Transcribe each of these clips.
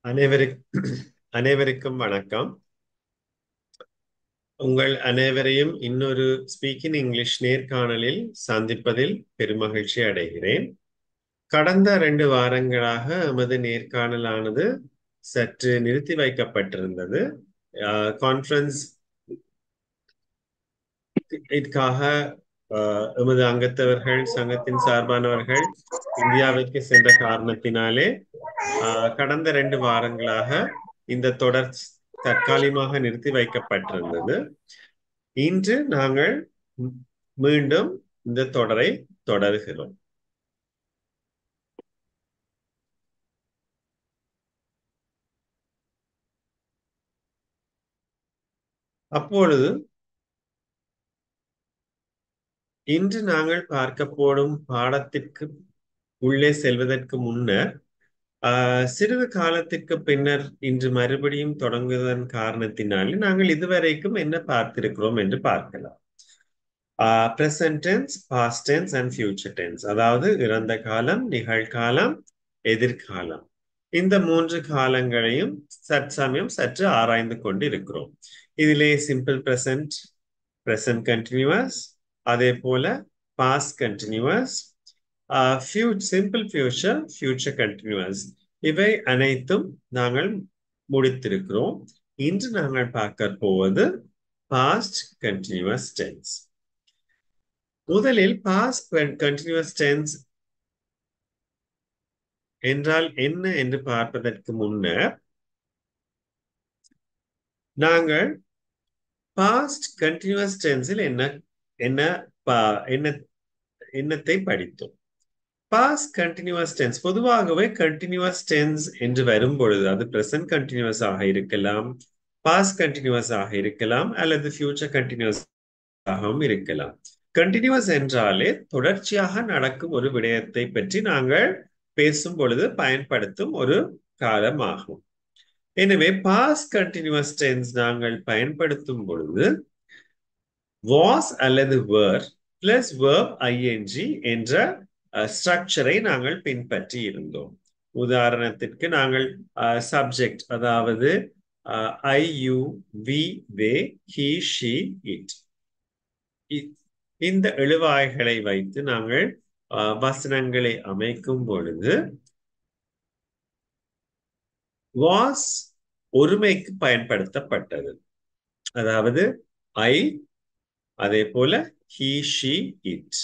அனைவருக்கும் அனைவருக்கும் வணக்கம். உங்கள் அனைவரையும் இன்னொரு ஸ்பீக்கிங் இங்கிலீஷ் நேர்காணலில் சந்திப்பதில் பெருமகிழ்ச்சி அடைகிறேன். கடந்த 2 வாரங்களாக எமது நேர்காணலானது சற்று நிறுத்தி வைக்கப்பட்டிருந்தது. கான்ஃபரன்ஸ் இதற்காக எமது அங்கத்தவர்கள் சங்கத்தின் சார்பானவர்கள் இந்தியாவிற்கு சென்ற காரணத்தினாலே கடந்த 2 வாரங்களாக இந்த தொடர் தற்காலிகமாக நிறுத்தி வைக்கப்பட்டிருந்தது. இன்று நாங்கள் மீண்டும் இந்த தொடரை தொடர்கிறோம். அப்பொழுது இன்று நாங்கள் பார்க்க போடும் பாடத்திற்கு உள்ளே செல்வதற்கு முன்னர் சிறிது காலத்திற்கு பின்னர் இன்று மறுபடியும் தொடங்குவதன் காரணத்தினாலே நாங்கள் இதுவரைக்கும் என்ன பார்த்திருக்கிறோம் என்று பார்க்கலாம். present tense, past tense and future tense. அதாவது இறந்த காலம், நிகழ்காலம், எதிர்காலம். இந்த 3 காலங்களையும் சற்சமயம் சற்று ஆராய்ந்து கொண்டு இருக்கிறோம். இதிலே சிம்பிள் பிரசன்ட், present continuous, அதே போல past continuous, simple future, future continuous. இவை அனைத்தும் நாங்கள் முடித்திருக்கிறோம். இன்று நாங்கள் பார்க்க போவது past continuous tense. முதலில் past continuous tense என்றால் என்ன என்று பார்ப்பதற்கு முன்னர் நாங்கள் past continuous tenseல் என்னத்தை படித்தோம். past continuous tense பொதுவாகவே continuous tense என்று வரும் பொழுது அது present continuous ஆக இருக்கலாம், past continuous ஆக இருக்கலாம், அல்லது future continuous ஆகவும் இருக்கலாம். கண்டினியூஸ் என்றாலே தொடர்ச்சியாக நடக்கும் ஒரு விடயத்தை பற்றி நாங்கள் பேசும் பொழுது பயன்படுத்தும் ஒரு காலமாகும். எனவே பாஸ்ட் கண்டினியூஸ் டென்ஸ் நாங்கள் பயன்படுத்தும் பொழுது was அல்லது were பிளஸ் verb ing என்ற ஸ்ட்ரக்சரை நாங்கள் பின்பற்றி இருந்தோம். உதாரணத்திற்கு நாங்கள் சப்ஜெக்ட், அதாவது I, you, we, they, he, she, it, இந்த எழுவாய்களை வைத்து நாங்கள் வசனங்களை அமைக்கும் பொழுது was ஒருமைக்கு பயன்படுத்தப்பட்டது. அதாவது I, அதே போல he, she, it.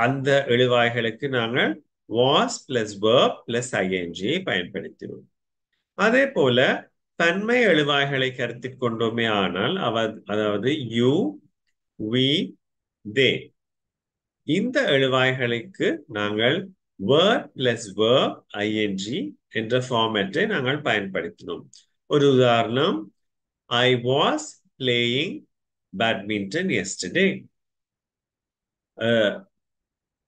அந்த எழுவாய்களுக்கு நாங்கள் was plus verb plus ing பயன்படுத்தினோம். அதே போல தன்மை எழுவாய்களை கருத்தில் கொண்டோமே ஆனால் அதாவது you, we, they, இந்த எழுவாய்களுக்கு நாங்கள் were plus verb ing என்ற ஃபார்மேட்டை நாங்கள் பயன்படுத்தினோம். ஒரு உதாரணம், I was playing badminton yesterday.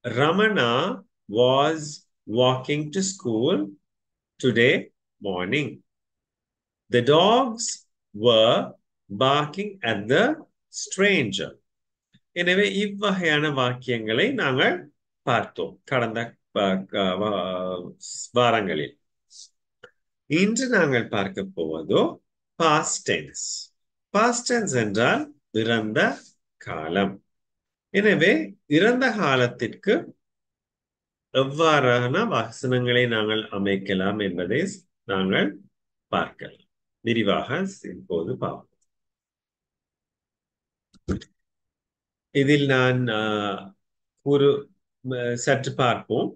Ramana was walking to school today morning. The dogs were barking at the stranger. எனவே இவ்வகையான வாக்கியங்களை நாங்கள் பார்த்தோம் கடந்த வாரங்களில். இன்று நாங்கள் பார்க்க போவதோ past tense. past tense என்றால் இறந்த காலம். எனவே இறந்த காலத்திற்கு எவ்வாறான வசனங்களை நாங்கள் அமைக்கலாம் என்பதை நாங்கள் பார்க்கலாம். விரிவாக இப்போது பார்ப்போம். இதில் நான் ஒரு சற்று பார்ப்போம்.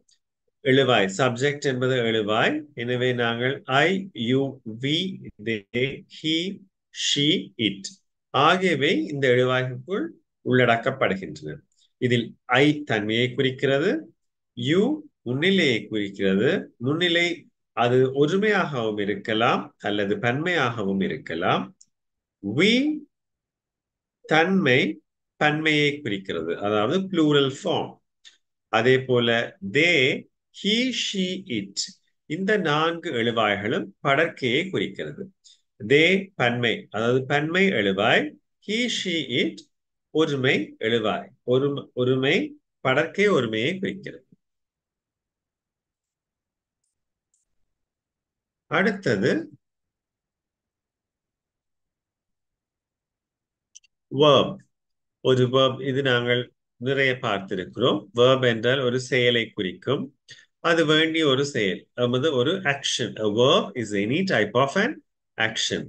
எழுவாய், சப்ஜெக்ட் என்பது எழுவாய். எனவே நாங்கள் I, you, we, they, he, she, it ஆகியவை இந்த எழுவாய்க்குள் உள்ளடக்கப்படுகின்றன. இதில் I தன்மையை குறிக்கிறது, you முன்னிலையை குறிக்கிறது. முன்னிலை அது ஒருமையாகவும் இருக்கலாம் அல்லது பன்மையாகவும் இருக்கலாம். we தன்மை பன்மையை குறிக்கிறது, அதாவது plural form. அதே போல they, he, she, it இந்த 4 எழுவாய்களும் படர்க்கையை குறிக்கிறது. they பன்மை, அதாவது பன்மை எழுவாய். he, she, it ஒருமை எழுவாய். ஒருமை படர்க்கை ஒருமையை குறிக்கிறது. அடுத்தது verb. ஒரு verb இது நாங்கள் நிறைய பார்த்திருக்கிறோம். verb என்றால் ஒரு செயலை குறிக்கும். அது வேண்டிய ஒரு செயல். அதாவது ஒரு action. A verb is any type of an action.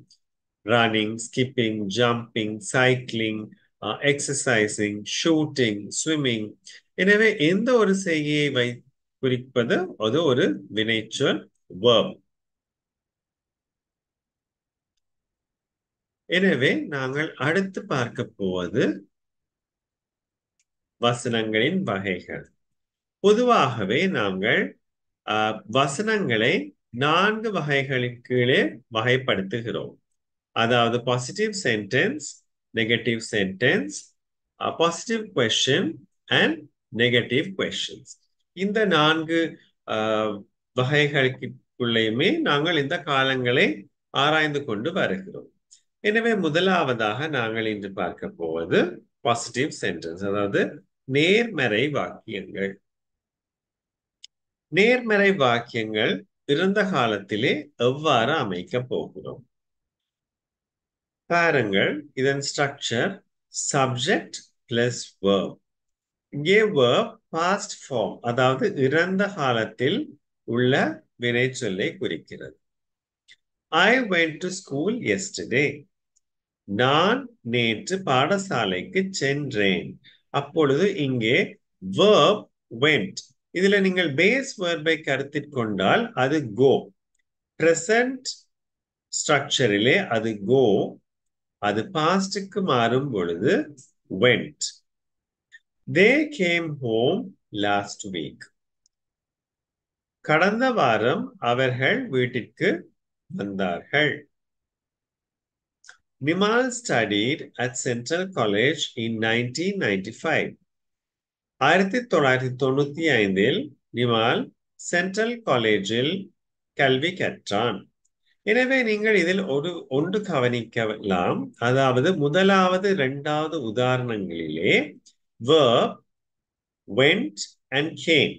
Running, skipping, jumping, cycling, exercising, shooting, swimming. எனவே எந்த ஒரு செய்கையை குறிப்பது அது ஒரு வினைச்சொல் verb. எனவே நாங்கள் அடுத்து பார்க்க போவது வசனங்களின் வகைகள். பொதுவாகவே நாங்கள் வசனங்களை 4 வகைகளின் கீழே வகைப்படுத்துகிறோம். அதாவது positive sentence, negative sentence, positive question and negative questions. இந்த 4 வகைகளுக்குள்ளேயுமே நாங்கள் இந்த காலங்களை ஆராய்ந்து கொண்டு வருகிறோம். எனவே முதலாவதாக நாங்கள் இன்று பார்க்க போவது பாசிட்டிவ் சென்டென்ஸ், அதாவது நேர்மறை வாக்கியங்கள். நேர்மறை வாக்கியங்கள் இறந்த காலத்திலே எவ்வாறு அமைக்கப் போகிறோம் பாருங்கள். இதன் ஸ்ட்ரக்சர் சப்ஜெக்ட் பிளஸ் verb. இங்கே verb past form, அதாவது இறந்த காலத்தில் உள்ள வினைச்சொல்லை குறிக்கிறது. I went to school yesterday. நான் நேற்று பாடசாலைக்கு சென்றேன். அப்பொழுது இங்கே verb went. இதுல நீங்கள் பேஸ் verb-ஐ கருத்தில் கொண்டால் அது go. present ஸ்ட்ரக்சரிலே அது go. அது பாஸ்டுக்கு மாறும் பொழுது went. They came home last week. கடந்த வாரம் அவர்கள் வீட்டிற்கு வந்தார்கள். Nimal studied at Central College in 1995. 1995 Nimal central காலேஜில் கல்வி கற்றான். எனவே நீங்கள் இதில் ஒன்று கவனிக்கலாம். அதாவது முதலாவது 2வது உதாரணங்களிலே verb went and came.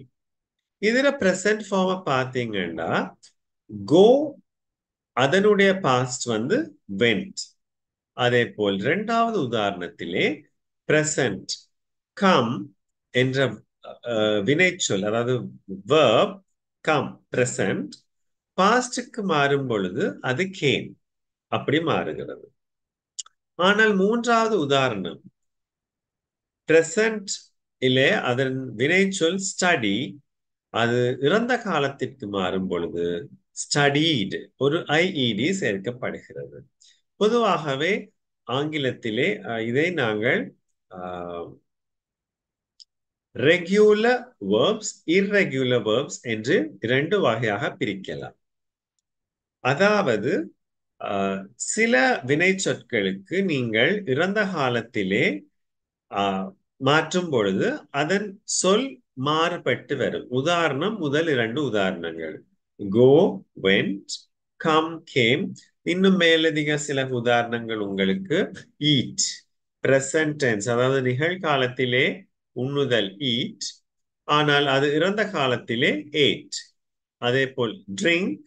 இதுல present form பார்த்தீங்கன்னா go அதனுடைய past வந்து went. அதே போல் 2வது உதாரணத்திலே present come என்ற வினைச்சொல், அதாவது verb come present பாஸ்டுக்கு மாறும் பொழுது அது came அப்படி மாறுகிறது. ஆனால் 3வது உதாரணம் present இல்லே அதன் வினைச்சொல் study, அது இறந்த காலத்திற்கு மாறும் பொழுது studied ஒரு ied சேர்க்கப்படுகிறது. பொதுவாகவே ஆங்கிலத்திலே இதை நாங்கள் ரெகுலர் verbs, irregular verbs என்று 2 வகையாக பிரிக்கலாம். அதாவது சில வினைச்சொற்களுக்கு நீங்கள் இறந்த காலத்திலே மாற்றும் பொழுது அதன் சொல் மாறுபட்டு வரும். உதாரணம் முதல் 2 உதாரணங்கள் go, went, come, came. இன்னும் மேலதிக சில உதாரணங்கள் உங்களுக்கு eat, present tense, அதாவது நிகழ்காலத்திலே உண்ணுதல் eat, ஆனால் அது இறந்த காலத்திலே ate. அதே போல் drink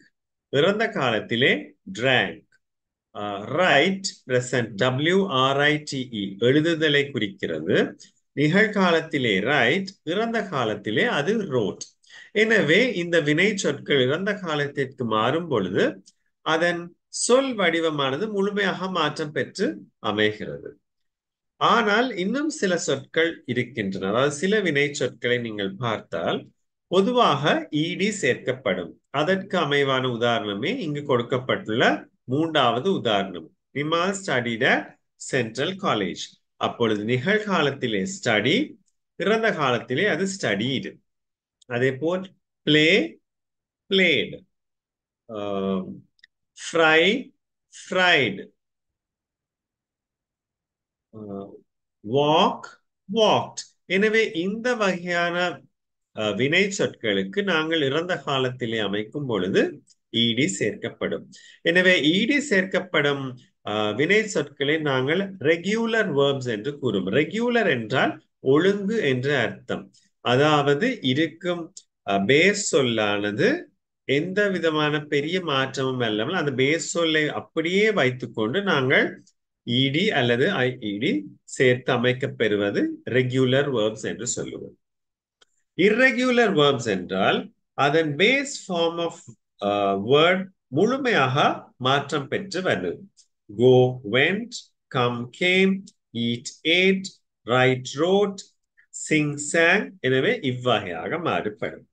இறந்த காலத்திலே drank. write present write எழுதுதலை குறிக்கிறது. நிகழ்காலத்திலே write, இறந்த காலத்திலே அது wrote. எனவே இந்த வினை சொற்கள் இறந்த காலத்திற்கு மாறும் பொழுது அதன் சொல் வடிவமானது முழுமையாக மாற்றம் பெற்று அமைகிறது. ஆனால் இன்னும் சில சொற்கள் இருக்கின்றன. அதாவது சில வினை சொற்களை நீங்கள் பார்த்தால் பொதுவாக ed சேர்க்கப்படும். அதற்கு அமைவான உதாரணமே இங்கு கொடுக்கப்பட்டுள்ள 3வது உதாரணம். Nimal studied at central college. அப்பொழுது நிகழ்காலத்திலே ஸ்டடி, இறந்த காலத்திலே அது ஸ்டடீடு. அதே போல் play, played, fry, fried, walk, walked. எனவே இந்த வகையான வினை சொற்களுக்கு நாங்கள் இறந்த காலத்திலே அமைக்கும் பொழுது ed சேர்க்கப்படும். எனவே ed சேர்க்கப்படும் வினை சொற்களை நாங்கள் ரெகுலர் verbs என்று கூறும். ரெகுலர் என்றால் ஒழுங்கு என்று அர்த்தம். அதாவது இருக்கும் பேஸ் சொல்லானது எந்த விதமான பெரிய மாற்றமும் இல்லாமல் அந்த பேஸ் சொல்லை அப்படியே வைத்துக்கொண்டு நாங்கள் இடி அல்லது ஐஇடி சேர்த்து அமைக்கப் பெறுவது ரெகுலர் வேர்ப்ஸ் என்று சொல்லுவோம். இர்ரெகுலர் வேர்ப்ஸ் என்றால் அதன் பேஸ் ஃபார்ம் ஆஃப் வேர்ட் முழுமையாக மாற்றம் பெற்று வருது. Go, went, come, came, eat, ate, write, wrote, sing, sang. எனவே இவ்வகையாக மாறுபடும்.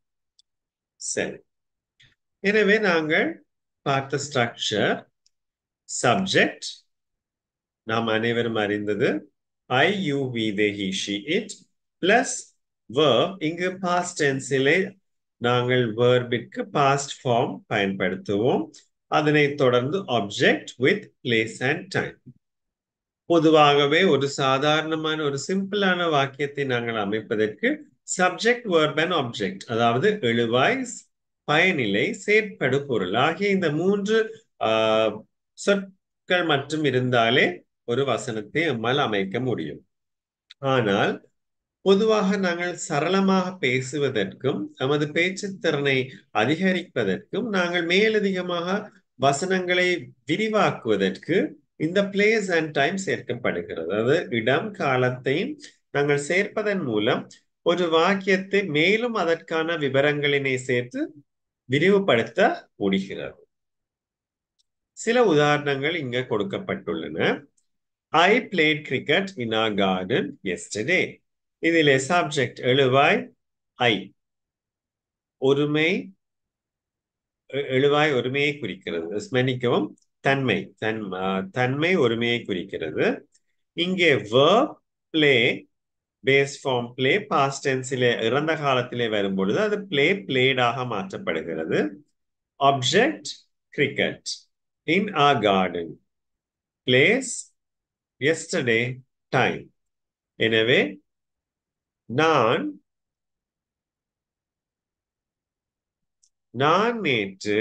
சரி, எனவே நாங்கள் பார்த்த ஸ்ட்ரக்சர் சப்ஜெக்ட் நாம் அனைவரும் அறிந்தது I you we they he she it plus verb. இங்கு past tense-இலே நாங்கள் verb-க்கு past form பயன்படுத்துவோம். அதனைத் தொடர்ந்து object with place and time. பொதுவாகவே ஒரு சாதாரணமான ஒரு சிம்பிளான வாக்கியத்தை நாங்கள் அமைப்பதற்கு subject, verb and object, அதாவது எழுவாய், பயனிலை, செயற்படு பொருள் ஆகிய இந்த 3 சொற்கள் மட்டும் இருந்தாலே ஒரு வசனத்தை நம்மால் அமைக்க முடியும். ஆனால் பொதுவாக நாங்கள் சரளமாக பேசுவதற்கும் நமது பேச்சுத் திறனை அதிகரிப்பதற்கும் நாங்கள் மேலதிகமாக வசனங்களை விரிவாக்குவதற்கு இந்த பிளேஸ் அண்ட் டைம் சேர்க்கப்படுகிறது. அதாவது இடம் காலத்தையும் நாங்கள் சேர்ப்பதன் மூலம் ஒரு வாக்கியத்தை மேலும் அதற்கான விவரங்களினை சேர்த்து விரிவுபடுத்த முடிகிறது. சில உதாரணங்கள் இங்க கொடுக்கப்பட்டுள்ளன. I played cricket in our garden yesterday. இதிலே சப்ஜெக்ட் எழுவாய் ஐ, ஒருமை, எழுவாய் ஒருமையை குறிக்கிறது. மன்னிக்கவும், தன்மை, தன்மை ஒருமையை குறிக்கிறது. இங்கே verb play, base form play, past tense-இலே இறந்த காலத்திலே வரும்பொழுது அது play played ஆக மாற்றப்படுகிறது. Object cricket in our garden, place yesterday time. எனவே நான் நேற்று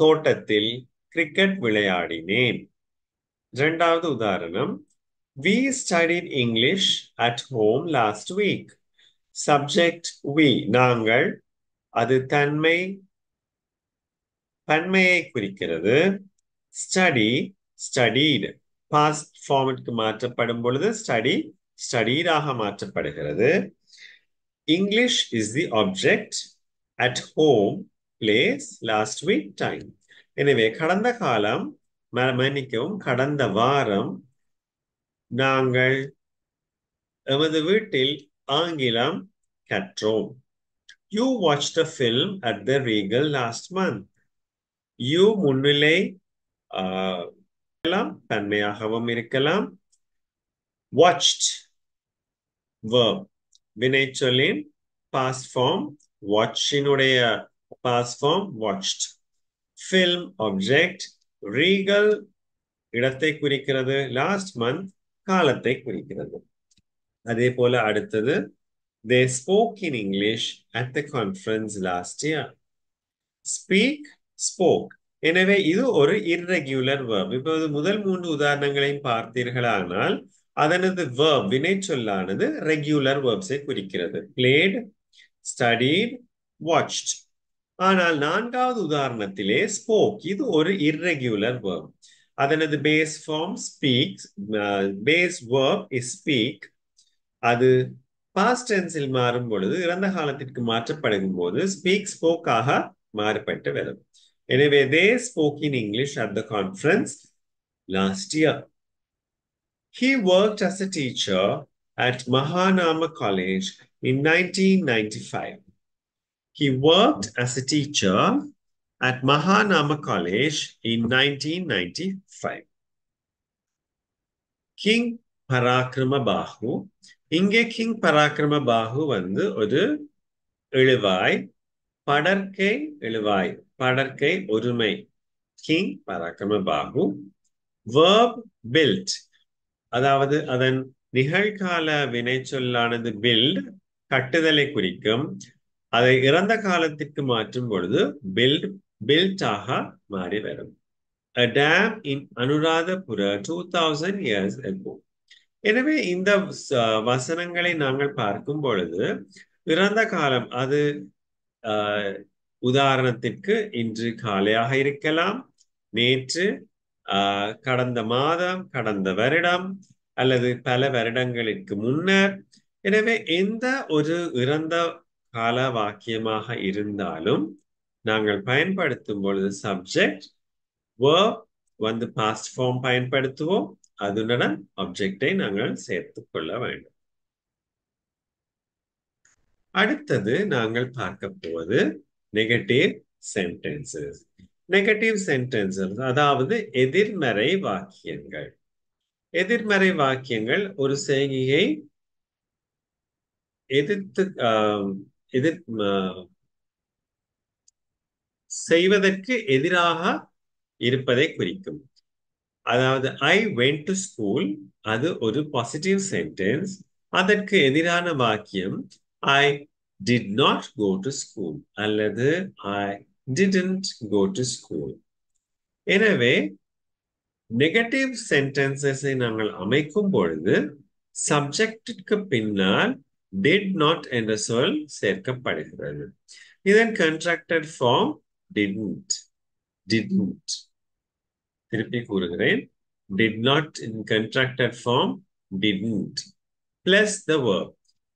தோட்டத்தில் கிரிக்கெட் விளையாடினேன். இரண்டாவது உதாரணம், we studied English at home last week. Subject we, நாங்கள், அது தன்மை, பன்மையை குறிக்கிறது. Study, studied, past form-க்கு மாற்றப்படும் பொழுது study, studied ஆக மாற்றப்படுகிறது. English is the object, at home, place, last week, time. எனவே கடந்த காலம், மன்னிக்கவும், கடந்த வாரம் நாங்கள் எமது வீட்டில் ஆங்கிலம் கற்றோம். You watched a film at the Regal last month. You முன்னிலை தன்மையாகவும் இருக்கலாம். Watched verb, வினைச்சொல்லின் past form, watch-இனுடைய past form watched. Film object, regal இடத்தை குறிக்கிறது, last month காலத்தை குறிக்கிறது. அதே போல அடுத்தது, they spoke in English at the conference last year. Speak, spoke. எனவே இது ஒரு irregular verb. இப்போது முதல் 3 உதாரணங்களையும் பார்த்தீர்களானால் அதனது verb, வினைச்சொல்லானது ரெகுலர் verbs-ஐ குறிக்கிறது. Played, studied, watched. ஆனால் 4வது உதாரணத்திலே spoke, இது ஒரு irregular verb. அதனது base form speaks, base verb is speak. அது past tense-இல் மாறும் பொழுது இறந்த காலத்திற்கு மாற்றப்படும் போது speak, spoke ஆக மாறுபட்டு வரும். எனவே they spoke in English at the conference last year. He worked as a teacher at Mahanama College in 1995. He worked as a teacher at Mahanama College in 1995. King Parakrama Bahu. இங்கே King Parakrama Bahu வந்து ஒரு எழுவாய், படற்கை எழுவாய், படற்கை ஒருமை. King Parakrama Bahu. Verb built, அதாவது அதன் நிகழ்கால வினைச்சொல்லானது build, கட்டுதலை குறிக்கும். அதை இறந்த காலத்திற்கு மாற்றும் பொழுது built ஆக மாறி வரும். A dam in Anuradhapura 2000 years ago. எனவே இந்த வசனங்களை நாங்கள் பார்க்கும் பொழுது இறந்த காலம், அது உதாரணத்திற்கு இன்று காலையாக இருக்கலாம், நேற்று, கடந்த மாதம், கடந்த வருடம், அல்லது பல வருடங்களுக்கு முன்னர். எனவே எந்த ஒரு இறந்த கால வாக்கியமாக இருந்தாலும் நாங்கள் பயன்படுத்தும் பொழுது சப்ஜெக்ட் verb வந்து past form பயன்படுத்துவோம். அதுடன் ஆப்ஜெக்டை நாங்கள் சேர்த்துக் கொள்ள வேண்டும். அடுத்தது நாங்கள் பார்க்க போவது நெகட்டிவ் சென்டென்சஸ். நெகட்டிவ் சென்டென்சஸ் அதாவது எதிர்மறை வாக்கியங்கள். எதிர்மறை வாக்கியங்கள் ஒரு செய்கையை எதிர்த்து செய்வதற்கு எதிராக இருப்பதை குறிக்கும். அதாவது ஐ வென்ட் டு ஸ்கூல் அது ஒரு பாசிட்டிவ் சென்டென்ஸ். அதற்கு எதிரான வாக்கியம் I did not go to school அல்லது I didn't go to school. எனவே நெகட்டிவ் சென்டென்சஸை நாங்கள் அமைக்கும் பொழுது சப்ஜெக்டிற்கு பின்னால் did not என்ற சொல் சேர்க்கப்படுகிறது. இதன் கன்ட்ராக்டட் ஃபார்ம் didn't. திருப்பி கூறுகிறேன், did not in contracted form didn't plus the verb.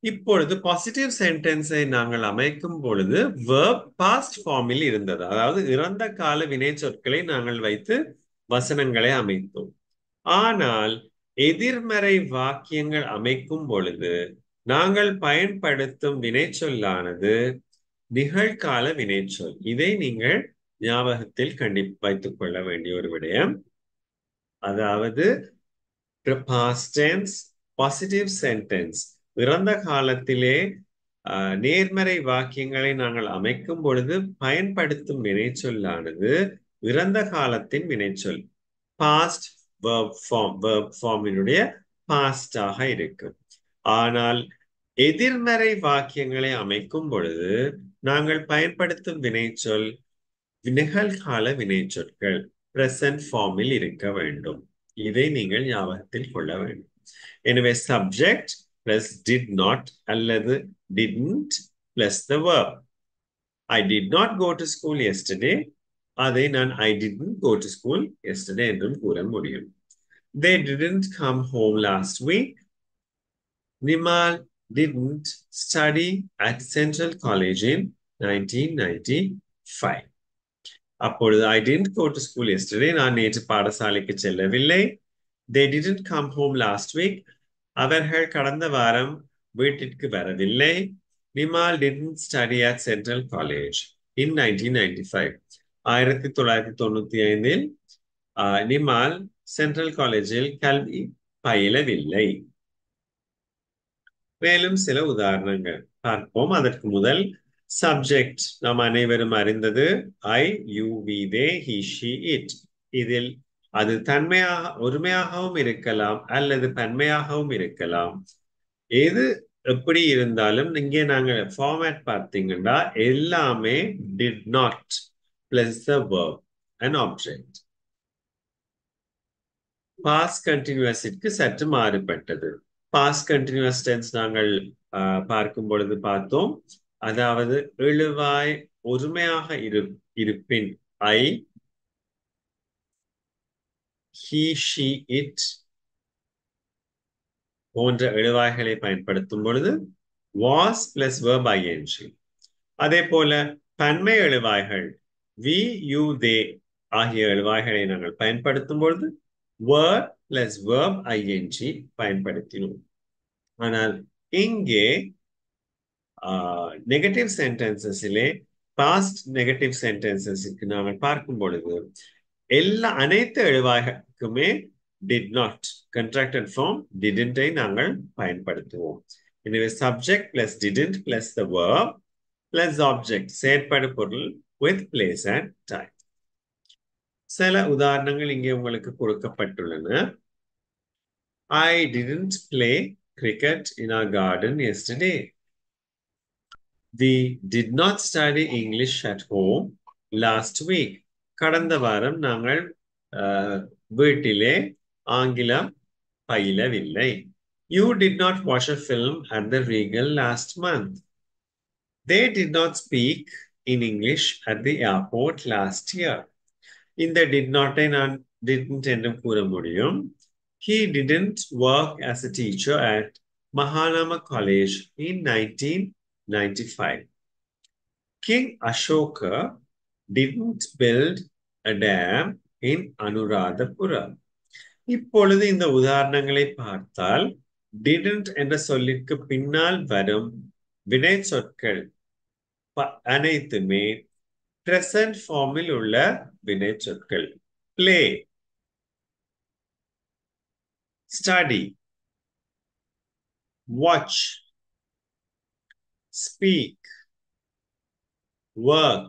இப்பொழுது பாசிட்டிவ் சென்டென்ஸை நாங்கள் அமைக்கும் பொழுது verb past ஃபார்மில் இருந்தது. அதாவது இறந்த கால வினை சொற்களை நாங்கள் வைத்து வசனங்களை அமைத்தோம். ஆனால் எதிர்மறை வாக்கியங்கள் அமைக்கும் பொழுது நாங்கள் பயன்படுத்தும் வினைச்சொல்லானது நிகழ்கால வினைச்சொல். இதை நீங்கள் ஞாபகத்தில் வைத்துக் கொள்ள வேண்டிய ஒரு விடயம். அதாவது past tense, பாசிட்டிவ் சென்டென்ஸ் இறந்த காலத்திலே நேர்மறை வாக்கியங்களை நாங்கள் அமைக்கும் பொழுது பயன்படுத்தும் வினைச்சொல்லானது இறந்த காலத்தின் வினைச்சொல் பாஸ்ட் verb ஃபார்மினுடைய பாஸ்டாக இருக்கும். ஆனால் எதிர்மறை வாக்கியங்களை அமைக்கும் பொழுது நாங்கள் பயன்படுத்தும் வினைச்சொல் நிகழ்கால வினைச்சொற்கள் பிரசன்ட் ஃபார்மில் இருக்க வேண்டும். இதை நீங்கள் ஞாபகத்தில் கொள்ள வேண்டும். எனவே சப்ஜெக்ட் பிளஸ் டிட் நாட் அல்லது didn't plus the verb. I did not go to school yesterday. அதை நான் I didn't go to school yesterday என்றும் கூற முடியும். They didn't come home last week. Nimal didn't study at Central College in 1995. அப்பொழுது I didn't go to school yesterday. நான் நேற்று பாடசாலைக்கு செல்லவில்லை. They didn't come home last week. அவர்கள் கடந்த வாரம் வீட்டிற்கு வரவில்லை. Nimal didn't study at Central College in 1995. 1995 Nimal central காலேஜில் கல்வி பயிலவில்லை. மேலும் சில உதாரணங்கள் பார்ப்போம். அதற்கு முதல் சப்ஜெக்ட் நாம் அனைவரும் அறிந்தது I, you, we, they, he, she, it. இதில் அது தன்மையாக ஒருமையாகவும் இருக்கலாம் அல்லது பன்மையாகவும் இருக்கலாம். எது எப்படி இருந்தாலும் இங்கே நாங்கள் ஃபார்மேட் பார்த்தீங்கன்னா எல்லாமே did not plus the verb and object. past continuousக்கு சற்று மாறுபட்டது. past continuous tense நாங்கள் பார்க்கும் பொழுது பார்த்தோம். அதாவது எழுவாய் ஒருமையாக இருப்பின் ஐ, he, she, it போன்ற எழுவாய்களை பயன்படுத்தும் பொழுது was plus verb ing. அதே போல பன்மை எழுவாய்கள் we, you, they ஆகிய எழுவாய்களை நாங்கள் பயன்படுத்தும் பொழுது were plus verb ing பயன்படுத்தினோம். ஆனால் இங்கே நெகட்டிவ் சென்டென்சஸிலே பாஸ்ட் நெகட்டிவ் சென்டென்சஸுக்கு நாங்கள் பார்க்கும் பொழுது அனைத்து எழுவாய்களுக்குமே did not contracted form didn't நாங்கள் பயன்படுத்துவோம். எனவே subject plus didn't plus the verb plus object செயற்படு பொருள் with place and time. சில உதாரணங்கள் இங்கே உங்களுக்கு கொடுக்கப்பட்டுள்ளன. I didn't play cricket in our garden yesterday. We did not study English at home last week. கடந்த வாரம் நாங்கள் வீட்டிலே ஆங்கிலம் பயிலவில்லை. You did not watch a film at the Regal last month. They did not speak in English at the airport last year. இந்த did not நான் didn't என்றும் கூற முடியும். He didn't work as a teacher at Mahanama College in 1995. King Ashoka didn't build a dam in Anuradhapura. இப்பொழுது இந்த உதாரணங்களை பார்த்தால் didn't என்ற சொல்லிற்கு பின்னால் வரும் வினை சொற்கள் அனைத்துமே present ஃபார்மில் உள்ள வினை சொற்கள். Play, study, watch, speak, work,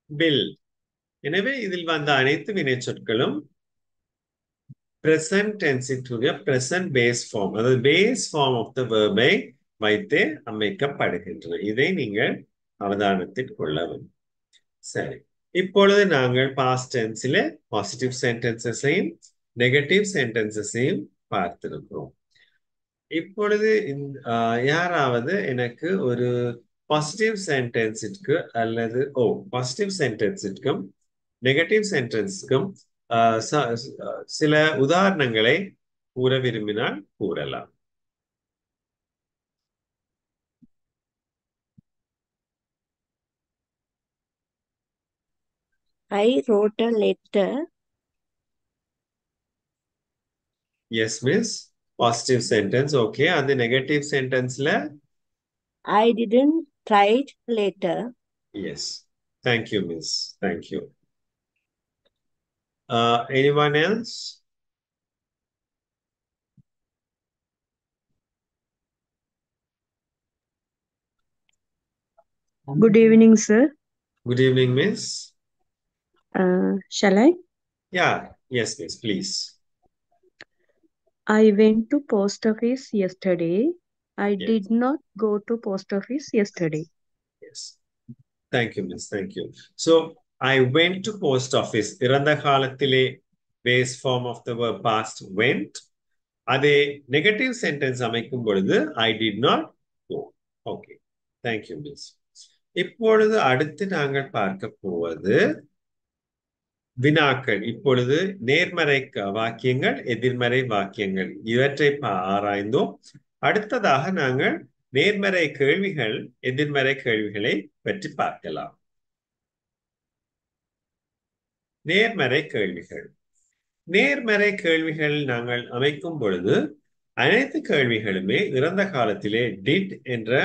build. எனவே இதில் வந்த அனைத்து வினை சொற்களும் present tense-க்குரிய present base form, அதாவது base form of the verb-ஐ வைத்தே அமைக்கப்படுகின்றன. இதை நீங்கள் அவதானத்தில் கொள்ள வேண்டும். சரி, இப்பொழுது நாங்கள் past tense-ல positive sentences-ஐயும் negative sentences-ஐயும் பார்த்திருக்கிறோம். இப்பொழுது யாராவது எனக்கு ஒரு பாசிட்டிவ் சென்டென்ஸிற்கு அல்லது பாசிட்டிவ் சென்டென்ஸிற்கும் நெகட்டிவ் சென்டென்ஸுக்கும் சில உதாரணங்களை கூற விரும்பினால் கூறலாம். I wrote a letter. Yes, miss. Positive sentence. Okay. And the negative sentence la? I didn't write letter. Yes. Thank you, miss. Thank you. Anyone else? Good evening, sir. Good evening, miss. Shall I? Yeah. Yes, miss. Please. I went to post office yesterday. I did not go to post office yesterday. Yes. Thank you, miss. Thank you. So, I went to post office. Iranda kalathile base form of the verb past went. Adhe negative sentence அமைக்கும் பொழுது I did not go. Okay. Thank you, miss. இப்பொழுது அடுத்து நாங்கள் பார்க்க போவது வினாக்கள். இப்பொழுது நேர்மறை வாக்கியங்கள், எதிர்மறை வாக்கியங்கள் இவற்றை ஆராய்ந்தோம். அடுத்ததாக நாங்கள் நேர்மறை கேள்விகள், எதிர்மறை கேள்விகளை பற்றி பார்க்கலாம். நேர்மறை கேள்விகள். நேர்மறை கேள்விகள் நாங்கள் அமைக்கும் பொழுது அனைத்து கேள்விகளுமே இறந்த காலத்திலே did என்ற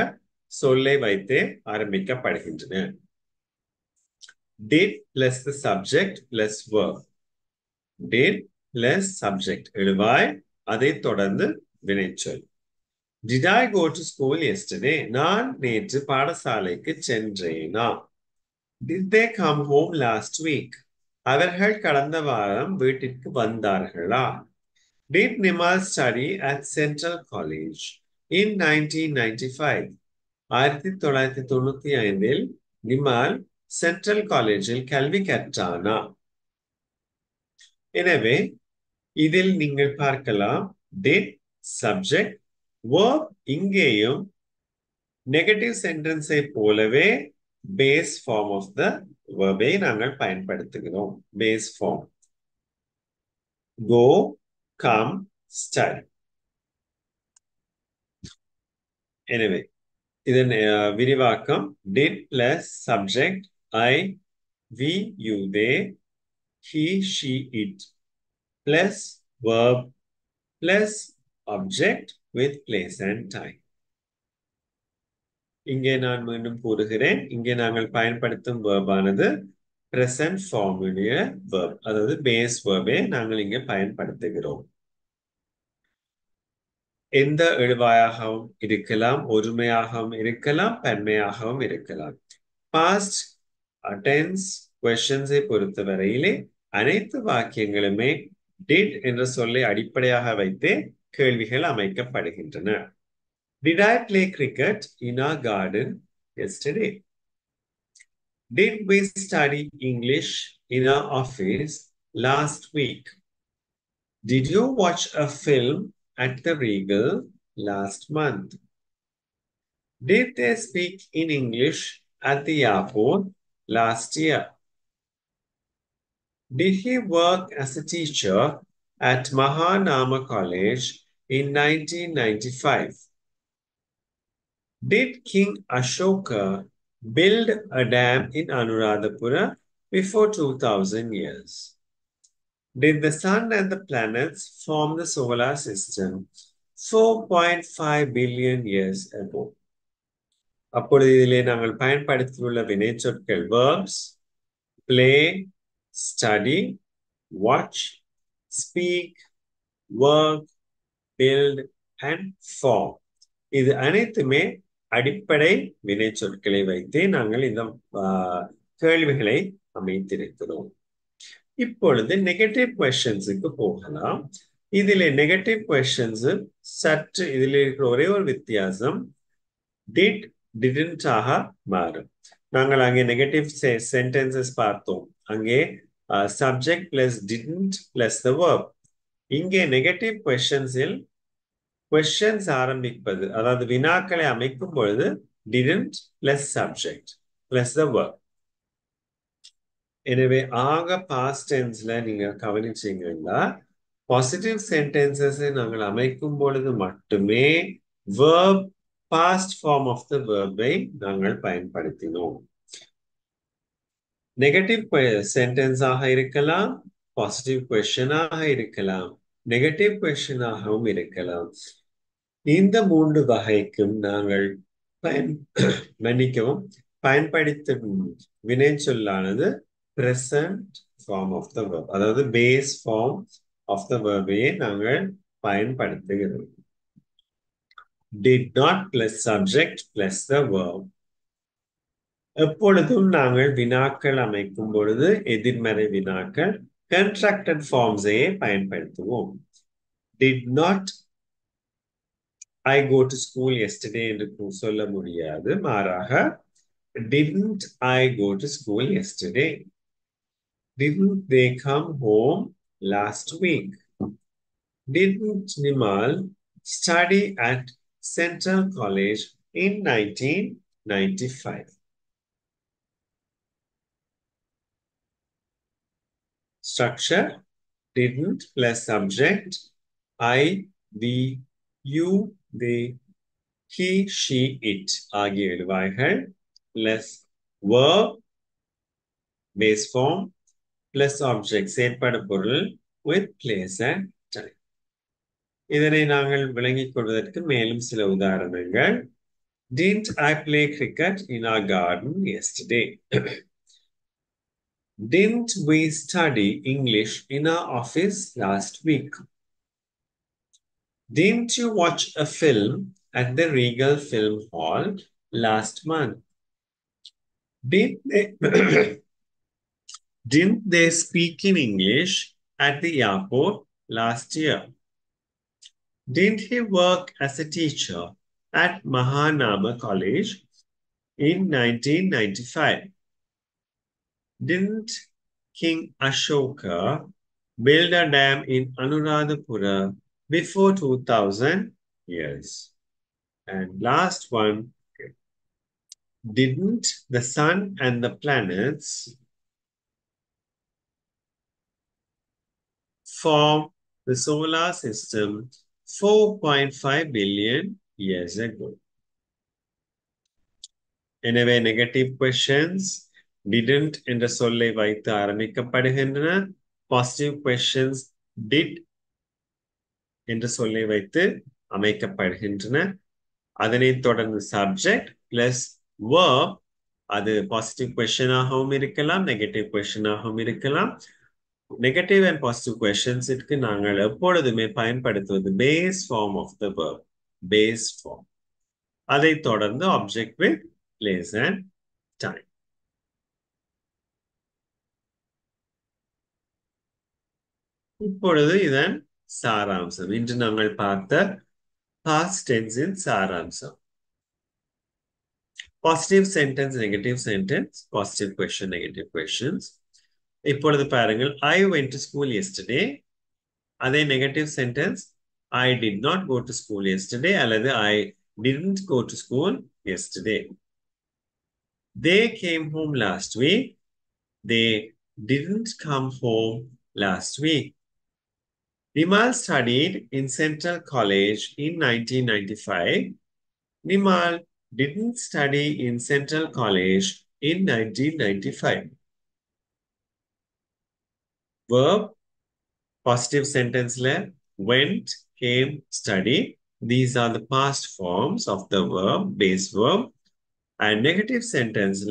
சொல்லை வைத்தே ஆரம்பிக்கப்படுகின்றன. Did plus the subject plus verb. Did plus subject. எழுவாய், அதை தொடர்ந்து வினைச்சொல். Did I go to school yesterday? நான் நேற்று பாடசாலைக்கு சென்றேனா? Did they come home last week? அவர்கள் கடந்த வாரம் வீட்டிற்கு வந்தார்களா? Did Nimal study at Central College in 1995? 1995 Nimal central காலேஜில் கல்வி கற்றானா? எனவே இதில் நீங்கள் பார்க்கலாம் did subject verb. இங்கேயும் நெகட்டிவ் சென்டென்ஸை போலவே பேஸ் ஃபார்ம் ஆஃப் த verb-ஐ நாங்கள் பயன்படுத்துகிறோம். Base form go, come, study. எனவே இதன் விரிவாக்கம் did plus subject I, we, you, they, he, she, it plus verb plus object with place and time. இங்கே நான் மீண்டும் கூறுகிறேன், இங்கே நாங்கள் பயன்படுத்தும் verb ஆனது present form உடைய verb, அதாவது base verb-ஐ நாங்கள் இங்கே பயன்படுத்துகிறோம். எந்த எழுவாயாகவும் இருக்கலாம், ஒருமையாகவும் இருக்கலாம், பன்மையாகவும் இருக்கலாம். பாஸ்ட் டென்ஸ் questions-ஐ பொறுத்தவரையிலே அனைத்து வாக்கியங்களுமே did என்ற சொல்லை அடிப்படையாக வைத்தே கேள்விகள் அமைக்கப்படுகின்றன. Did I play cricket in our garden yesterday? Did we study English in our office last week? Did you watch a film at the Regal last month? Did they speak in English at the airport last year? Did he work as a teacher at Mahanama College in 1995? Did King Ashoka build a dam in Anuradhapura before 2000 years? Did the sun and the planets form the solar system 4.5 billion years ago? அப்பொழுது இதிலே நாங்கள் பயன்படுத்தியுள்ள வினைச்சொற்கள் verbs, play, study, watch, speak, work, build, and form. இது அனைத்துமே அடிப்படை வினைச்சொற்களை வைத்தே நாங்கள் இந்த கேள்விகளை அமைத்திருக்கிறோம். இப்பொழுது நெகட்டிவ் கொஸ்டின்ஸுக்கு போகலாம். இதிலே நெகட்டிவ் கொஸ்டின்ஸ் சற்று இதில் இருக்கிற ஒரே ஒரு வித்தியாசம் did, didn't ஆக மாறும். நாங்கள் அங்கே நெகட்டிவ் சென்டென்சஸ் பார்த்தோம். அங்கே subject plus didn't plus the verb. இங்கே நெகட்டிவ் கொஸ்டின்ஸில் questions ஆரம்பிப்பது, அதாவது வினாக்களை அமைக்கும் பொழுது didn't plus subject plus the verb. எனவே ஆக past tenseல நீங்க கவனிச்சீங்கன்னா பாசிட்டிவ் சென்டென்சஸை நாங்கள் அமைக்கும் பொழுது மட்டுமே verb past form of the verb-ஐ நாங்கள் பயன்படுத்தினோம். நெகட்டிவ் சென்டென்ஸ் ஆக இருக்கலாம், பாசிட்டிவ் கொஸ்டினாக இருக்கலாம், நெகட்டிவ் கொஸ்டினாகவும் இருக்கலாம். இந்த மூன்று வகைக்கும் நாங்கள் மன்னிக்கவும் பயன்படுத்தும் வினைச்சொல்லானது present form of the verb, அதாவது base form of the verb-ஐயே நாங்கள் பயன்படுத்துகிறோம். Did not plus subject plus the verb. எப்பொழுதும் நாங்கள் வினாக்கள் அமைக்கும் பொழுது எதிர்மறை வினாக்கள் contracted forms-ஐயே பயன்படுத்துவோம். Did not I go to school yesterday என்று சொல்ல முடியாது. மாறாக didn't I go to school yesterday? Didn't they come home last week? Didn't Nimal study at Central College in 1995? Structure didn't plus subject I, we, you, they, he, she, it ஆகிய எழுவாய்கள் plus verb base form plus object செயற்படு பொருள் with place and time. இதனை நாங்கள் விளங்கிக் கொள்வதற்கு மேலும் சில உதாரணங்கள். Didn't I play cricket in our garden yesterday? Didn't we study English in our office last week? Didn't you watch a film at the Regal Film Hall last month? Didn't they speak in English at the airport last year? Didn't he work as a teacher at Mahanama College in 1995? Didn't King Ashoka build a dam in Anuradhapura before 2000 years? And last one, didn't the sun and the planets form the solar system 4.5 billion years ago? எனவே negative questions didn't என்ற சொல்லை வைத்து ஆரம்பிக்கப்படுகின்றன. Positive questions did என்ற சொல்லை வைத்து அமைக்கப்படுகின்றன. அதனைத் தொடர்ந்து சப்ஜெக்ட் பிளஸ் verb, அது பாசிட்டிவ் கொஸ்டினாகவும் இருக்கலாம், நெகட்டிவ் கொஸ்டினாகவும் இருக்கலாம். நெகட்டிவ் அண்ட் பாசிட்டிவ் கொஸ்டின்ஸுக்கு நாங்கள் எப்பொழுதுமே பயன்படுத்துவது base form of the verb, base form. அதைத் தொடர்ந்து object with place and time. இப்பொழுது இதன் சாராம்சம், இன்று நாங்கள் பார்த்த past tense இன் சாராம்சம். Positive sentence, negative sentence, positive question, negative questions. இப்பொழுது பாருங்கள், I went to school yesterday. அதே negative sentence I did not go to school yesterday அல்லது I didn't go to school yesterday. They came home last week. They didn't come home last week. Nimal studied in Central College in 1995. Nimal didn't study in Central College in 1995. Verb, positive sentence went, came, study. These are the past forms of the verb, base verb. And negative sentence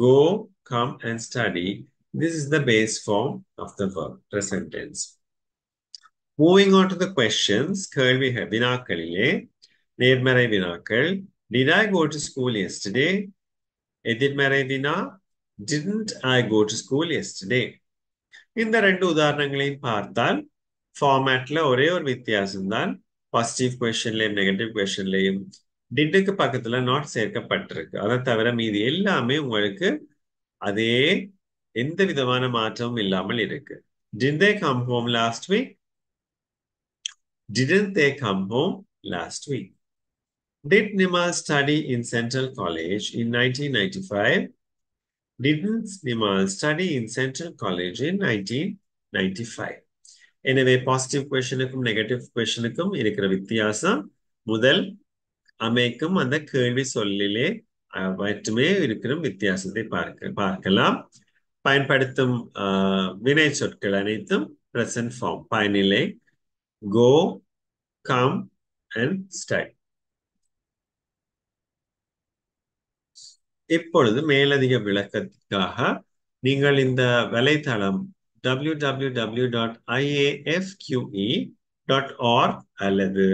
go, come, and study. This is the base form of the verb, present tense. Moving on to the questions, கேள்வி வினாக்களிலே நேர்மறை வினாக்கள். Did I go to school yesterday? எதிர்மறை வினா, didn't I go to school yesterday? இந்த ரெண்டு உதாரணங்களையும் பார்த்தால் ஃபார்மேட்ல ஒரே ஒரு வித்தியாசம் தான். பாசிட்டிவ் கொஸ்டின்லையும் நெகட்டிவ் கொஸ்டின்லையும் டிட்டுக்கு பக்கத்துல நாட் சேர்க்கப்பட்டிருக்கு. அதை தவிர மீதி எல்லாமே உங்களுக்கு அதே எந்த விதமான மாற்றமும் இல்லாமல் இருக்கு. Did they come home last week? Didn't they come home last week? Did Nimal study in Central College in 1995? Didn't Nimal study in Central College in 1995? எனவே பாசிட்டிவ் கொஸ்டினுக்கும் நெகட்டிவ் கொஸ்டினுக்கும் இருக்கிற வித்தியாசம் முதல் அமைக்கும் அந்த கேள்வி சொல்லிலே மட்டுமே இருக்கிற வித்தியாசத்தை பார்க்கலாம். பயன்படுத்தும் வினை சொற்கள் அனைத்தும் present form, பயனிலை, go, come and study. இப்பொழுது மேலதிக விளக்கத்திற்காக நீங்கள் இந்த வலைத்தளம் www.iafqe.org அல்லது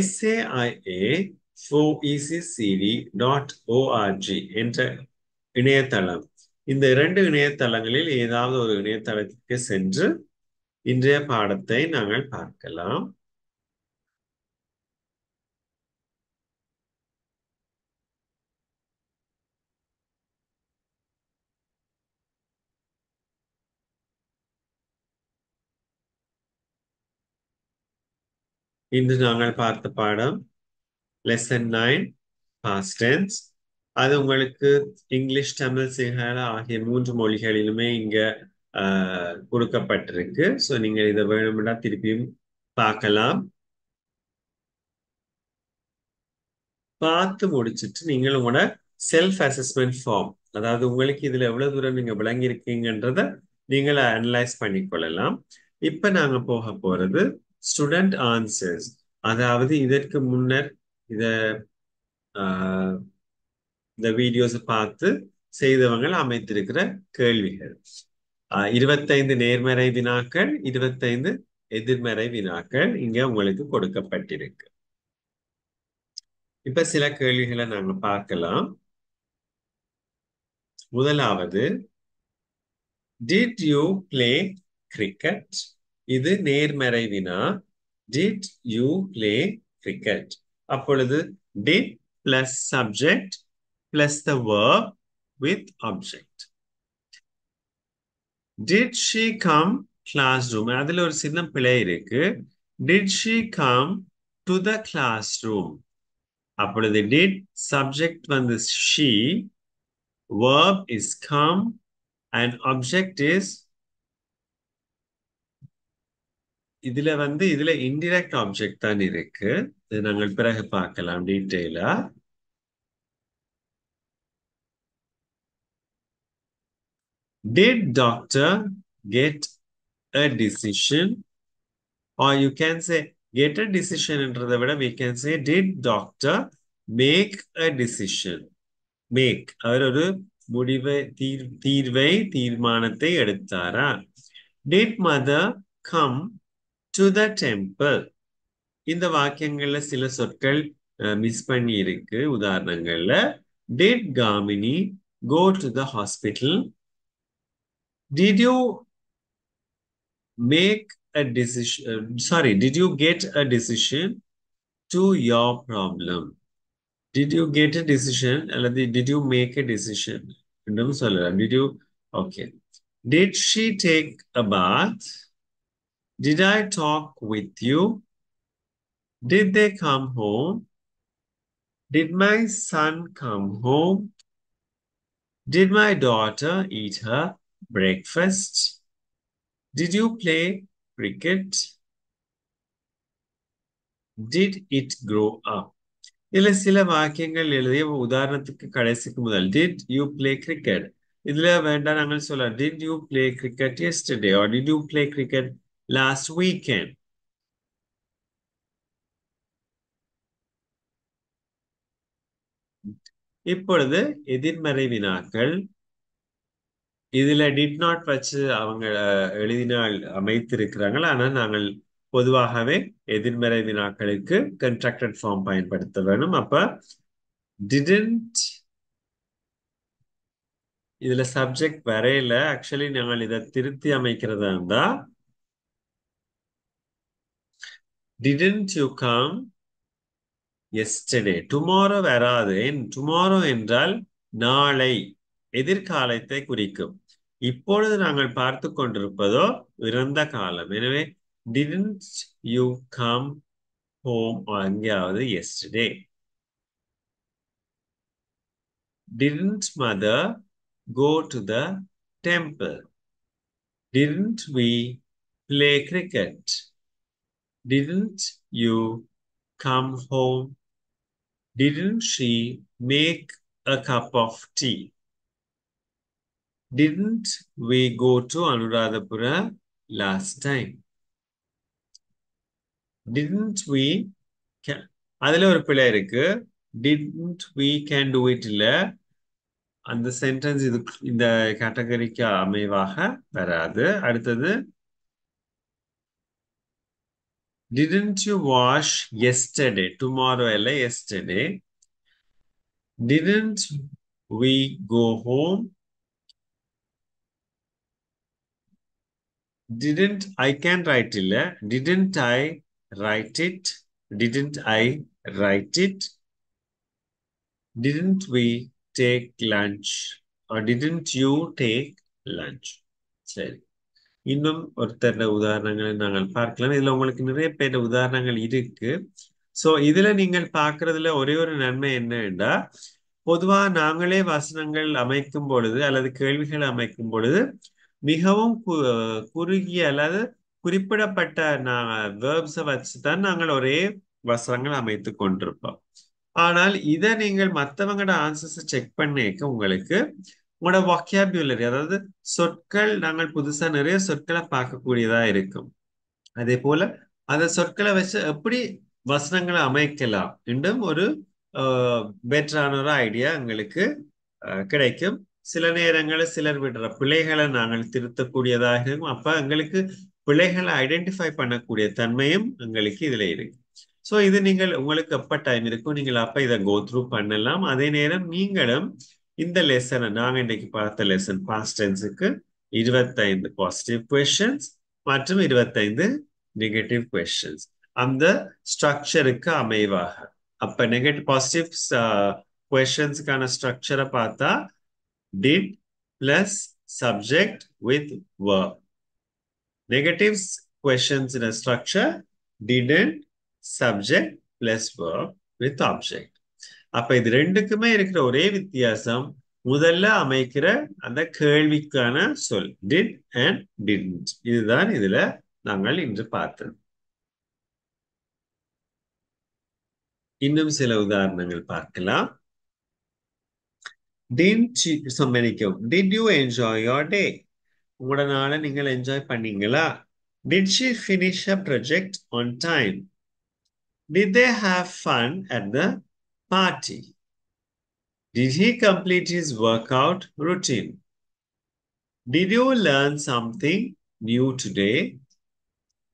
saia4eccd.org என்ற இணையதளம், இந்த இரண்டு இணையதளங்களில் ஏதாவது ஒரு இணையதளத்திற்கு சென்று இன்றைய பாடத்தை நாங்கள் பார்க்கலாம். இன்று நாங்கள் பார்த்த பாடம் லெசன் 9 past tense. அது உங்களுக்கு இங்கிலீஷ், தமிழ், சிங்கள ஆகிய 3 மொழிகளிலுமே இங்க கொடுக்கப்பட்டிருக்கு. ஸோ நீங்க இதை வேணும்னா திருப்பியும் பார்க்கலாம். பார்த்து முடிச்சுட்டு நீங்கள் உங்களோட செல்ஃப் அசஸ்மெண்ட் ஃபார்ம், அதாவது உங்களுக்கு இதுல எவ்வளவு தூரம் நீங்க விளங்கி இருக்கீங்கன்றத நீங்கள் அனலைஸ் பண்ணிக்கொள்ளலாம். இப்ப நாங்க போக போறது ஸ்டூடெண்ட் ஆன்சர்ஸ், அதாவது இதற்கு முன்னர் இந்த வீடியோஸ் பார்த்து செய்தவங்க அமைத்திருக்கிற கேள்விகள். 25 நேர்மறை வினாக்கள், 25 எதிர்மறை வினாக்கள் இங்க உங்களுக்கு கொடுக்கப்பட்டிருக்கு. இப்ப சில கேள்விகளை நாங்க பார்க்கலாம். முதலாவது, did you play cricket? இது நேர்மறை வினா. Did you play cricket? அப்பொழுது did plus subject plus the verb with object. Did she come classroom? அதுல ஒரு சின்ன பிழை இருக்கு. Did she come to the classroom? அப்பொழுது did, subject வந்து she, verb is come and object is இதுல indirect object தான் இருக்கு. இது நாங்கள் பிறகு பார்க்கலாம் டீட்டெயிலா. Did doctor get a decision? Or you can say get a decision என்றதை விட we can say did doctor make a decision? Make, அவர் ஒரு முடிவை, தீர்மானத்தை எடுத்தாரா? Did mother come to the temple? இந்த வாக்கியங்கள்ல சில சொற்கள் மிஸ் பண்ணி இருக்கு. உதாரணங்கள்ல did Gamini go to the hospital? Did you make a decision? Did you get a decision to your problem? Did you get a decision? அல்லது did you make a decision? இன்னும் சொல்லலாம். Did you? Okay. Did she take a bath? Did I talk with you? Did they come home? Did my son come home? Did my daughter eat her breakfast? Did you play cricket? Did it grow up? இதுல சில வாக்கியங்கள் எழுதிய உதாரணத்துக்கு கடைசிக்கு முதல் did you play cricket இதுல வேண்டாம் நாங்கள் சொல்லலாம் did you play cricket yesterday or did you play cricket last weekend? இப்பொழுது எதிர்மறை வினாக்கள் இதுல did not வச்சு அவங்க எழுதினால் அமைத்திருக்கிறாங்க ஆனால் நாங்கள் பொதுவாகவே எதிர்மறை வினாக்களுக்கு contracted form பயன்படுத்த வேணும் அப்ப didn't இதுல சப்ஜெக்ட் வரையில ஆக்சுவலி நாங்கள் இதை திருத்தி அமைக்கிறதா இருந்தா didn't you come yesterday tomorrow வராது tomorrow என்றால் நாளை எதிர்காலத்தை குறிக்கும் இப்பொழுது நாங்கள் பார்த்து கொண்டிருப்பதோ இறந்த காலம் எனவே didn't you come home எங்கேயாவது yesterday didn't mother go to the temple didn't we play cricket didn't you come home didn't she make a cup of tea didn't we go to Anuradhapura last time didn't we அதுல ஒரு பிழை இருக்கு didn't we can do it இல்ல அந்த sentence இது இந்த கேட்டகரிக்கு அமைவாக வராது அடுத்தது didn't you wash yesterday tomorrow இல்ல yesterday didn't we go home didn't I can write இல்ல didn't I write it didn't I write it didn't we take lunch or didn't you take lunch சரி இன்னும் ஒருத்தர உதாரணங்களை நாங்கள் பார்க்கலாம் இதுல உங்களுக்கு நிறைய பேர் உதாரணங்கள் இருக்கு சோ இதுல நீங்கள் பார்க்கறதுல ஒரே ஒரு நன்மை என்னன்னா பொதுவா நாங்களே வசனங்கள் அமைக்கும் பொழுது அல்லது கேள்விகள் அமைக்கும் பொழுது மிகவும் குறுகிய அல்லது குறிப்பிடப்பட்ட வேர்ப்ஸை வச்சுதான் நாங்கள் ஒரே வசனங்கள் அமைத்து கொண்டிருப்போம் ஆனால் இதை நீங்கள் மற்றவங்களோட ஆன்சர்ஸை செக் பண்ணிக்க உங்களுக்கு உங்களோட வாக்கியாபுலரி அதாவது சொற்கள் நாங்கள் புதுசா நிறைய சொற்களை பார்க்கக்கூடியதா இருக்கும் அதே போல அந்த சொற்களை வச்சு எப்படி வசனங்களை அமைக்கலாம் என்றும் ஒரு பெட்டரான ஒரு ஐடியா எங்களுக்கு கிடைக்கும் சில நேரங்களில் சிலர் விடுற பிழைகளை நாங்கள் திருத்தக்கூடியதாக இருக்கும் அப்ப எங்களுக்கு பிழைகளை ஐடென்டிஃபை பண்ணக்கூடிய தன்மையும் எங்களுக்கு இதுல இருக்கு ஸோ இது நீங்கள் உங்களுக்கு எப்ப டைம் இருக்கும் நீங்கள் அப்ப இதை கோ த்ரூ பண்ணலாம் அதே நேரம் நீங்களும் இந்த லெசனை நாங்க இன்னைக்கு பார்த்த லெசன் பாஸ்ட் டென்ஸுக்கு 25 பாசிட்டிவ் கொஸ்டின்ஸ் மற்றும் 25 நெகட்டிவ் கொஸ்டின்ஸ் அந்த ஸ்ட்ரக்சருக்கு அமைவாக அப்ப நெகட்டிவ் பாசிட்டிவ் கொஸ்டின்ஸ்க்கான ஸ்ட்ரக்சரை பார்த்தா did plus subject with verb negative questions in a structure didn't subject plus verb with object அப்ப இது ரெண்டுக்குமே இருக்கிற ஒரே வித்தியாசம் முதல்ல அமைக்கிற அந்த கேள்விக்கான சொல் did and didn't இதுதான் இதுல நாங்கள் இன்று பார்த்தோம் இன்னும் சில உதாரணங்கள் பார்க்கலாம் did you enjoy your day உங்களோட நாளை நீங்கள் என்ஜாய் பண்ணீங்களா did she finish her project on time did they have fun at the party did he complete his workout routine did you learn something new today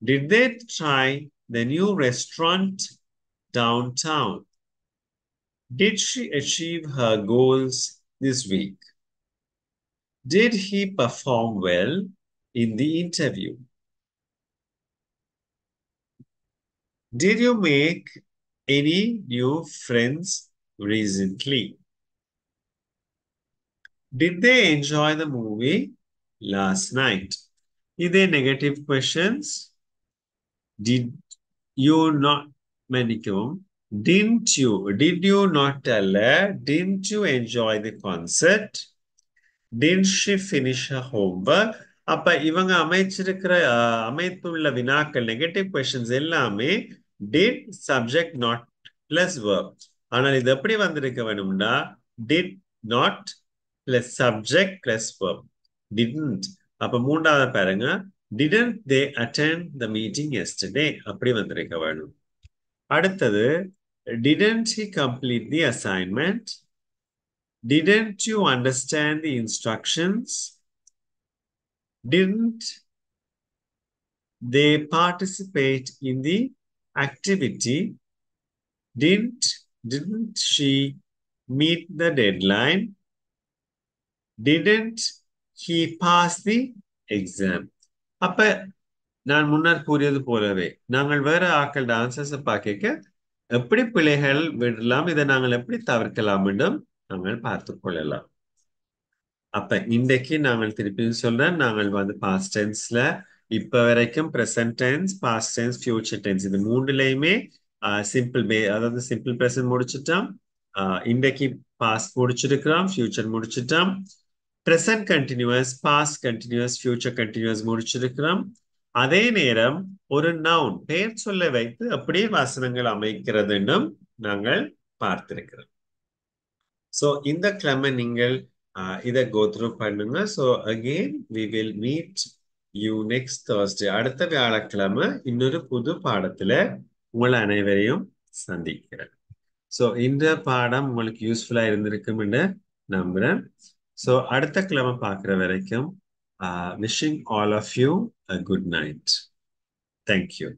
did they try the new restaurant downtown did she achieve her goals this week did he perform well in the interview did you make any new friends recently did they enjoy the movie last night Are they negative questions did you not மன்னிக்கவும் did you not tell her didn't you enjoy the concert Didn't she finish her homework? அப்ப இவங்க அமைத்துள்ள வினாக்கள் negative questions எல்லாமே did subject not plus verb. ஆனால் இது எப்படி வந்திருக்க வேணும்னா did not plus subject plus verb. Didn't. அப்ப மூன்றாவது பாருங்க didn't they attend the meeting yesterday? அப்படி வந்திருக்க வேணும். அடுத்தது didn't he complete the assignment? Didn't you understand the instructions? Didn't they participate in the activity? Didn't she meet the deadline? Didn't he pass the exam? அப்ப நான் முன்னர் கூறியது போலவே நாங்கள் வேற ஆக்கள் ஆன்சர்ஸ் பார்க்க எப்படி பிழைகள் விடலாம், இதை நாங்கள் எப்படி தவிர்க்கலாம் என்றும் நாங்கள் பார்த்துக் கொள்ளலாம். அப்ப இன்றைக்கு நாங்கள் திருப்பியும் சொல்றேன், நாங்கள் பாஸ்ட் டென்ஸ்ல இப்ப வரைக்கும் present tense, past tense, future tense இது மூணுலயுமே அதாவது சிம்பிள் பிரசன்ட் முடிச்சுட்டோம். இன்றைக்கு பாஸ்ட் முடிச்சிருக்கிறோம், ஃபியூச்சர் முடிச்சிட்டோம். Present continuous, past continuous, future continuous முடிச்சிருக்கிறோம். அதே நேரம் ஒரு நவுன் பெயர் சொல்ல வைத்து அப்படியே வசனங்கள் அமைக்கிறதுன்னும் நாங்கள் பார்த்திருக்கிறோம். ஸோ இந்த கிழமை நீங்கள் இதை go through பண்ணுங்க. So again we will meet you next Thursday. அடுத்த வியாழக்கிழமை இன்னொரு புது பாடத்துல உங்கள் அனைவரையும் சந்திக்கிறேன். ஸோ இந்த பாடம் உங்களுக்கு யூஸ்ஃபுல்லா இருந்திருக்கும் என்று நம்புறேன். ஸோ அடுத்த கிழமை பார்க்குற வரைக்கும் wishing all of you a good night. Thank you.